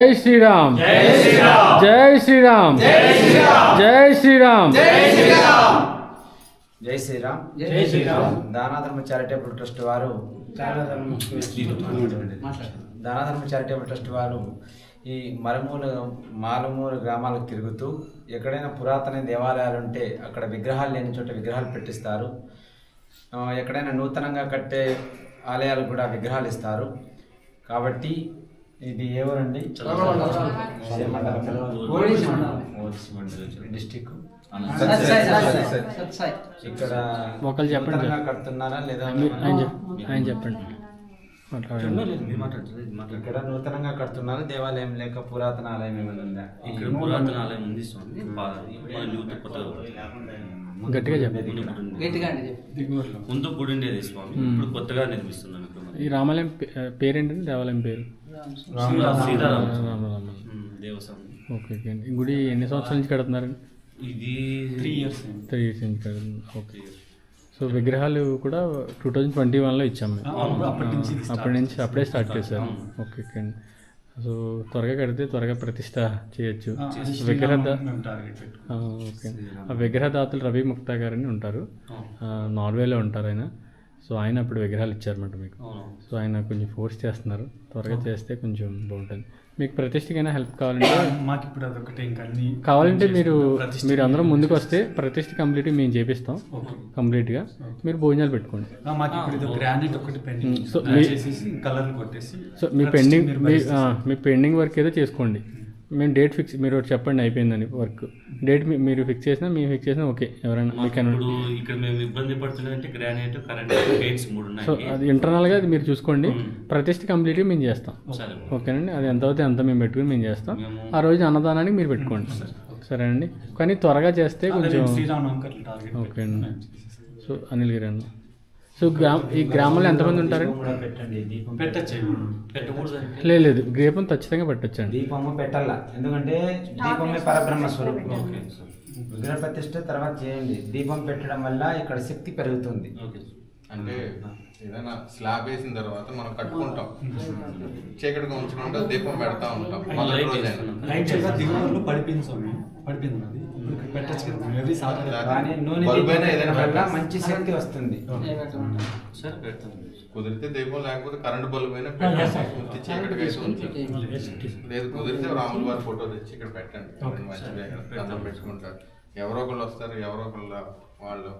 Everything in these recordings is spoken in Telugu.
जय श्री राम जय श्री राम जय श्री राम जय श्री राम जय श्री राम जय श्री राम जय श्री राम जय श्री राम दानाधर्म चैरिटेबल ट्रस्ट वारू దానాధర్మ చారిటబుల్ ట్రస్ట్ వారు ఈ మారుమూల గ్రామాలకు తిరుగుతూ ఎక్కడైనా పురాతన దేవాలయాలు ఉంటే అక్కడ విగ్రహాలు లేని చోట విగ్రహాలు పెట్టిస్తారు. ఎక్కడైనా నూతనంగా కట్టే ఆలయాలకు కూడా విగ్రహాలు ఇస్తారు. కాబట్టి ఇది ఎవరండి డిస్ట్రిక్ట్ ఇక్కడ నూతనంగా కడుతున్నారా లేదా ఆయన చెప్పండి. ఇక్కడ నూతనంగా కడుతున్నారు దేవాలయం లేక పురాతన ఆలయం ఏమైనా ఉందా? ఇక్కడ పురాతన ఆలయం ఉంది స్వామి. గట్టిగా చెప్పండి. ముందు గుడి ఉండేది స్వామి, ఇప్పుడు కొత్తగా నిర్మిస్తున్నాం. ఈ రామాలయం పేరేంటండి? దేవాలయం పేరు సీతారామ దేవస్థానం. Okay okay. ఈ గుడి ఎన్ని సంవత్సరాల నుంచి కడుతున్నారు? ఇది 3 years నుంచి కడుతున్నారు. ఓకే. సో విగ్రహాలు కూడా 2021లో ఇచ్చాము. అప్పుడే స్టార్ట్ చేశారు. ఓకే ఓకే అండి. సో త్వరగా కడితే త్వరగా ప్రతిష్ట చేయొచ్చు. ఓకే. ఆ విగ్రహదాతలు రవి ముక్తా గారని ఉంటారు, నార్వేలో ఉంటారు ఆయన. సో ఆయన అప్పుడు విగ్రహాలు ఇచ్చారన్నమాట మీకు. సో ఆయన కొంచెం ఫోర్స్ చేస్తున్నారు, త్వరగా చేస్తే కొంచెం బాగుంటుంది. మీకు ప్రతిష్టకైనా హెల్ప్ కావాలంటే మాకు ఇప్పుడు అదొకటి ఇంకా కావాలంటే మీరు అందరం ముందుకు వస్తే ప్రతిష్ట కంప్లీట్ మేము చేపిస్తాం. కంప్లీట్గా మీరు భోజనాలు పెట్టుకోండి. మాకు ఇప్పుడు ఇది గ్రానైట్ ఒకటి పెండింగ్, సో కలర్ కొట్టేసి సో మీ పెండింగ్ వర్క్ ఏదో చేసుకోండి. మేము డేట్ ఫిక్స్, మీరు చెప్పండి అయిపోయిందని వర్క్ డేట్ మీరు ఫిక్స్ చేసినా మేము ఫిక్స్ చేసినా ఓకే. ఎవరైనా మీకు ఇక్కడ మేము ఇబ్బంది పడుతున్నదంటే గ్రానైట్, కరెంట్, గేట్స్ 3 ఉన్నాయి. సో అది ఇంటర్నల్గా అది మీరు చూసుకోండి. ప్రతిష్ట కంప్లీట్గా మేము చేస్తాం. ఓకేనండి. అది ఎంత అవుతే అంత మేము పెట్టుకుని మేము చేస్తాం. ఆ రోజు అన్నదానానికి మీరు పెట్టుకోండి. సరేనండి. కానీ త్వరగా చేస్తే కొంచెం ఓకే అండి. సో అనిల్ గిరి అన్న, సో ఈ గ్రామంలో ఎంతమంది ఉంటారండి? లేదు, దీపం ఖచ్చితంగా పెట్టచ్చండి. దీపము పెట్టాల, ఎందుకంటే దీపమే పరబ్రహ్మ స్వరూపం. విగ్రహ ప్రతిష్ట తర్వాత చేయండి. దీపం పెట్టడం వల్ల ఇక్కడ శక్తి పెరుగుతుంది. అంటే ఏదైనా స్లాబ్ వేసిన తర్వాత మనం కట్టుకుంటాం, చీకటిగా ఉంచుకుంటా దీపం పెడతా ఉంటాం. మంచి శక్తి వస్తుంది. కుదిరితే దీపం, లేకపోతే కరెంట్ బల్బ్ అయినా పూర్తి చీకటిగా అయితే ఉంచండి. లేదు కుదిరితే రాముల వారి ఫోటో తెచ్చి ఇక్కడ పెట్టండి. మంచిగా అన్నం పెట్టుకుంటారు. ఎవరో ఒకళ్ళు వస్తారు, ఎవరో ఒకళ్ళ వాళ్ళు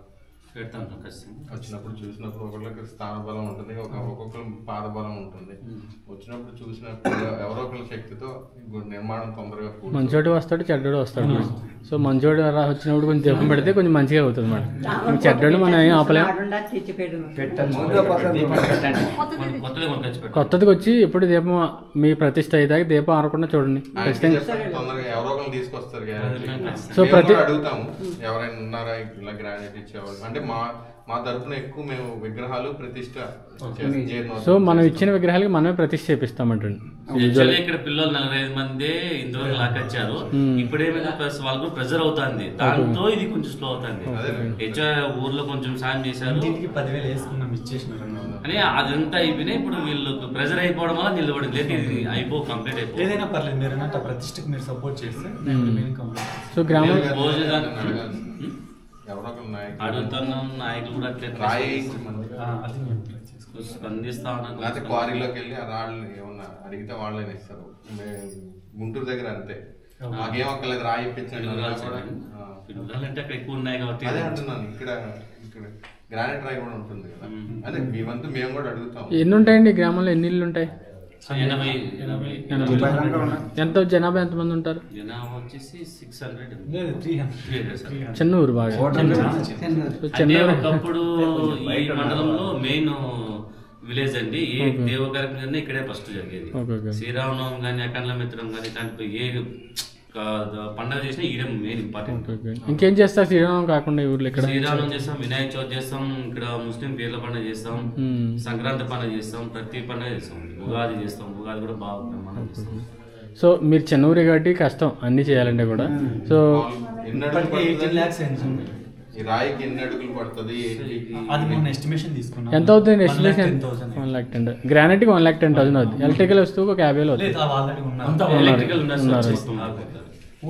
వచ్చినప్పుడు చూసినప్పుడు ఒకళ్ళకి స్థాన బలం ఉంటుంది, ఒక్కొక్కరు పాద బలం ఉంటుంది. వచ్చినప్పుడు చూసినప్పుడు ఎవరో ఒకళ్ళ శక్తితో నిర్మాణం తొందరగా మంచోడు వస్తాడు, చెడ్డోడు వస్తాడు. సో మంచోడు వచ్చినప్పుడు కొంచెం దీపం పెడితే కొంచెం మంచిగా అవుతుంది మేడం. చెడ్డోడు మనం ఏం ఆపలేము. కొత్తదికి వచ్చి ఎప్పుడు దీపం మీ ప్రతిష్ట అయ్యేదాకా దీపం ఆరకుండా చూడండి. తొందరగా ఎవరో ఒకళ్ళు తీసుకొస్తారు. సో ప్రతి అడుగుతాము ఎవరైనా ఉన్నారా ఇలా గ్రానైట్ ఇచ్చేవాళ్ళు అంటే మా తరఫున ఎక్కువ మేము విగ్రహాలు ప్రతిష్ట. సో మనం ఇచ్చిన విగ్రహాలకి మనమే ప్రతిష్ట చేపిస్తామంటండి. ఇక్కడ పిల్లలు 45 మంది ఇంతవరకు లాకొచ్చారు. ఇప్పుడేమైనా వాళ్ళకు ప్రెజర్ అవుతుంది, దాంతో ఇది కొంచెం స్లో అవుతుంది. ఊర్లో కొంచెం సాయం చేశారు, 10,000 వేసుకున్నాం, ఇచ్చేసినారు అని అదంతా అయిపోయినాయి. ఇప్పుడు వీళ్ళకి ప్రెజర్ అయిపోవడం వల్ల నిలబడింది. లేదు కంప్లీట్ అయిపోయింది. ఏదైనా పర్లేదు, మీరు అన్నట్టు ప్రతిష్టకు మీరు సపోర్ట్ చేస్తే. సో గ్రామం అడుగుతున్నాం, నాయకులు కూడా అట్లే స్పందిస్తా ఉన్నారు. క్వారీలోకి వెళ్ళి ఆ రాళ్ళు ఏమన్నా అడిగితే వాళ్ళని ఇస్తారు. గుంటూరు దగ్గర అంతే, మాకేం ఒక్కలేదు రాయి ఇప్పించండి అంటే అక్కడ ఎక్కువ ఉన్నాయి కాబట్టి అదే అంటున్నాను. ఇక్కడ గ్రానైట్ రాయి కూడా ఉంటుంది కదా, అదే మీ వంతు మేము కూడా అడుగుతాం. ఎన్ని ఉంటాయండి గ్రామంలో? ఎన్ని ఇళ్ళు ఉంటాయి? 80. ఎంత జనాభా ఎంతమంది ఉంటారు? జనాభా వచ్చేసి 600. చిన్న ఊరు బాగా. ఒకప్పుడు ఈ మండలంలో మెయిన్ విలేజ్ అండి. ఏ దేవకార్యం ఇక్కడే ఫస్ట్ జరిగేది. శ్రీరామనవమి కానీ, అఖండ మిత్రం కానీ, ఇట్లాంటి ఏ పండుగ చేసినా ఈడ మెయిన్ ఇంపార్టెంట్. ఇంకేం చేస్తారు శ్రీరామం కాకుండా ఈ ఊర్లో? ఇక్కడ శ్రీరామం చేస్తాం, వినాయక చవితి చేస్తాం, ఇక్కడ ముస్లిం పీర్ల పండుగ చేస్తాం, సంక్రాంతి పండుగ చేస్తాం, ప్రతి పండుగ చేస్తాం, ఉగాది చేస్తాం. ఉగాది కూడా బాగా మనం చేస్తాం. సో మీరు చిన్న ఊరే కాబట్టి కష్టం అన్ని చేయాలంటే కూడా. సో ఈ రాయికి ఎన్ని అడుగులు పడుతుంది ఏంటి? అది మొన్న ఎస్టిమేషన్ తీసుకున్నాం. ఎంత అవుతుంది ఎస్టిమేషన్? 1,10,000. 1,10,000. గ్రానైట్కి 1,10,000 అవుతుంది. ఎలక్ట్రికల్ వస్తువు ఒక 50,000 అవుతుంది. లేదు, అవి ఆల్రెడీ ఉన్నారు. ఎలక్ట్రికల్ ఉన్నారు.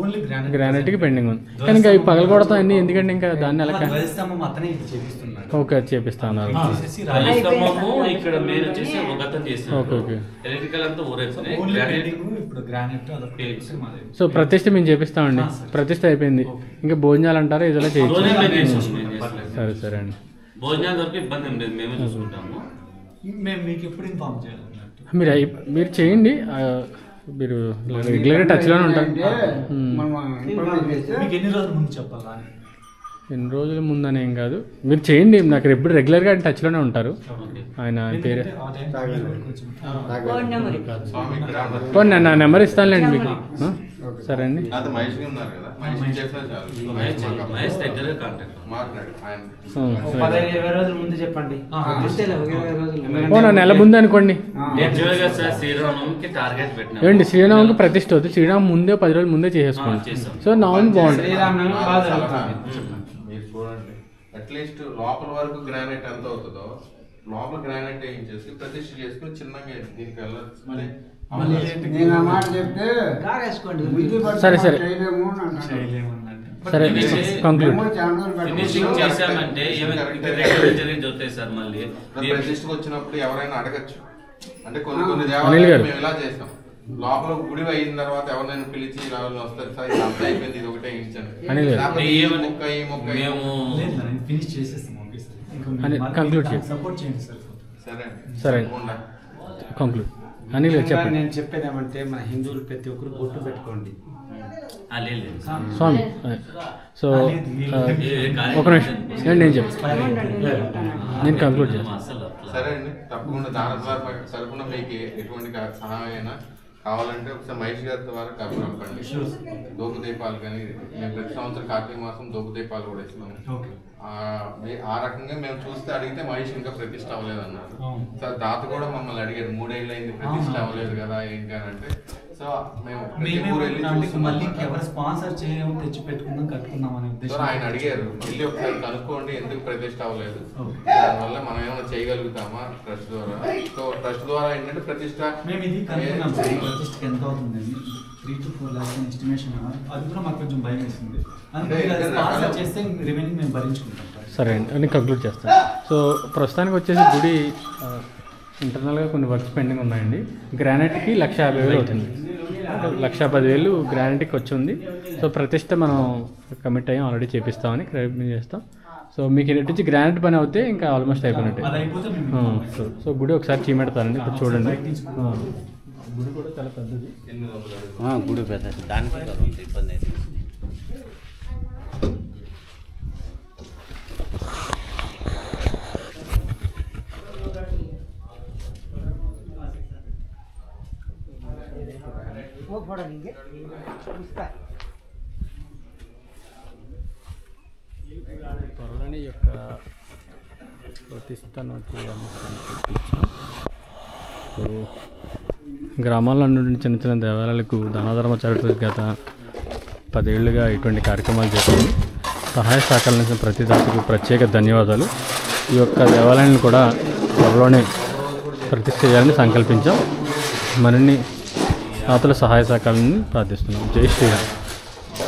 ఓన్లీ గ్రానైట్కి పెండింగ్ ఉంది. కానీ ఇంకా ఈ పగలగొడతాం అన్ని ఎందుకంటే ఇంకా దాన్ని ఎలా ధ్వజస్తంభం అతనే ఇది చేపిస్తున్నాడు. ఓకే చేపిస్తాను. చేసేసి రాయి స్తంభము ఇక్కడ మెయిన్ వచ్చేసి ఒక అతను చేస్తాడు. ఓకే. ఎలక్ట్రికల్ అంతా ఊరేస్తున్నాయి. ఓన్లీ పెయింటింగ్ ఇప్పుడు గ్రానైట్ అదొకటి చేసి మాది. సో ప్రతిష్ఠ మేము చేపిస్తామండి. ప్రతిష్ఠ అయిపోయింది. ఇంకా భోజనాలు అంటారా ఇదిలా చేయొచ్చు. సరే సరే అండి. భోజనాలు వరకు ఇబ్బంది ఏం లేదు, మేమే చూసుకుంటాము. మేము మీకు ఎప్పుడు ఇన్ఫార్మ్ చేయాలన్నట్టు. మీరు చేయండి. మీరు రెగ్యులర్గా టచ్లోనే ఉంటారు. మీకు ఎన్ని రోజుల ముందు చెప్పాలా అని? ఎన్ని రోజుల ముందని ఏం కాదు, మీరు చేయండి. నాకు ఎప్పుడు రెగ్యులర్గా టచ్లోనే ఉంటారు. ఆయన పేరు పోనీ నా నెంబర్ ఇస్తానులేండి మీకు. సరే అండి. అది మహేష్ ఉన్నారు కదా, మహేష్ చేస్తే చాలు. మహేష్ దగ్గర కాంటాక్ట్ మాట్లాడు ఆయన. 15-20 రోజుల ముందు చెప్పండి. పోనా నెల ముందు అనుకోండి. యాక్చువల్గా సార్ శ్రీరామనవమికి టార్గెట్ పెట్టినాం. ఏమండి శ్రీరాముకి ప్రతిష్ఠ అవుతుంది. శ్రీరామ్ ముందే 10 రోజుల ముందే చేసేసుకోండి. సో నవమి బాగుంటుంది. శ్రీరామనవమి బాగా జరుగుతుంది. మీరు చూడండి, అట్లీస్ట్ లోపల వరకు గ్రానైట్ ఎంత అవుతుందో లోపల గ్రానైట్ వేయించేసి ప్రతిష్ఠ చేసుకుని చిన్నగా దీనికి వెళ్ళచ్చు. సరే సరే సరే కంక్లూడ్. ఫినిషింగ్ చేసామంటే జరిగి చూస్తాయి సార్. మళ్ళీ ప్రతిష్ఠకు వచ్చినప్పుడు ఎవరైనా అడగచ్చు. అంటే కొన్ని అనిల్ దేవాలయాలు గారు. మేము ఇలా చేస్తాం, లోపల గుడి అయిన తర్వాత ఎవరైనా పిలిచి ఇలా వస్తారు సార్ ఇది అంతా అయిపోయింది, ఇది ఒకటే ఇచ్చాను. అనిల్ గారు. లేకపోతే ఈ మొక్క ఈ మొక్క మేము ఫినిష్ చేసేస్తాం. Okay sir. అని conclude చేయండి. సపోర్ట్ చేయండి సార్. సరే సరే. తప్పకుండా. కంక్లూడ్. అనిల్ గారు చెప్పండి. నేను చెప్పేది ఏమంటే మన హిందువులు ప్రతి ఒక్కరు బొట్టు పెట్టుకోండి. లేదు స్వామి. సో ఒక నిమిషం నేను చెప్తాను. నేను కంక్లూడ్ చేస్తాను. అసలు సరే అండి, తప్పకుండా దాని తరపున మీకు ఎటువంటి సహాయం అయినా కావాలంటే ఒకసారి మహేష్ గారి ద్వారా కబురు పంపండి. దోపు దీపాలు కానీ మేము ప్రతి సంవత్సరం కార్తీక మాసం దోపు దీపాలు కూడా ఇస్తున్నాము. ఆ రకంగా మేము చూస్తే అడిగితే మహేష్ ఇంకా ప్రతిష్ట అవ్వలేదు అన్నారు. సార్ దాత కూడా మమ్మల్ని అడిగారు, 3 ఏళ్ళు అయింది ప్రతిష్ట అవ్వలేదు కదా ఏంటి అని అంటే. సో మేము మళ్ళీ ఎవరు స్పాన్సర్ చేయడం తెచ్చి పెట్టుకుందాం కట్టుకుందాం అనే ఉద్దేశం ఆయన అడిగారు, మళ్ళీ ఒకసారి కనుక్కోండి ఎందుకు ప్రతిష్ట అవ్వలేదు, దానివల్ల మనం ఏమైనా చేయగలుగుతామా ట్రస్ట్ ద్వారా. సో ట్రస్ట్ ద్వారా ఏంటంటే ప్రతిష్ట మేము ఇది కనుక్కున్నాం సార్. ప్రతిష్టకి ఎంత అవుతుంది 3 to 4 lakhs ఎస్టిమేషన్. అది కూడా మాకు కొంచెం భయం వేసింది. స్పాన్సర్ చేస్తే రిమైనింగ్ మేము భరించుకుంటాం. సరే అండి, నేను కంక్లూడ్ చేస్తాను. సో ప్రస్తుతానికి వచ్చేసి గుడి ఇంటర్నల్గా కొన్ని వర్క్స్ పెండింగ్ ఉన్నాయండి. గ్రానైట్కి 1,50,000 అవుతుంది. 1,10,000 గ్రానైట్కి వచ్చింది. సో ప్రతిష్ట మనం కమిట్ అయ్యాం, ఆల్రెడీ చేపిస్తామని ప్రయత్నం చేస్తాం. సో మీకు ఇటు నుంచి గ్రానైట్ పని అవుతే ఇంకా ఆల్మోస్ట్ అయిపోయినట్టే. సో గుడి ఒకసారి చీమెడతానండి. ఇప్పుడు చూడండి, గుడి కూడా చాలా పెద్దది. గుడి పెద్దది, దానికి ఇబ్బంది అయితే. త్వరలోనే యొక్క ప్రతిష్టను సో గ్రామాల్లో నుండి చిన్న చిన్న దేవాలయాలకు దానధర్మ చారిటరీ గత 10 ఏళ్ళుగా ఇటువంటి కార్యక్రమాలు చేస్తుంది. సహాయ సహకారాలు అందించిన ప్రతి దాతకు ప్రత్యేక ధన్యవాదాలు. ఈ యొక్క దేవాలయాన్ని కూడా త్వరలోనే ప్రతిష్ఠ చేయాలని సంకల్పించాం. మరిన్ని దాతల సహాయ సహకారాలను ప్రార్థిస్తున్నాం. జై శ్రీరామ్.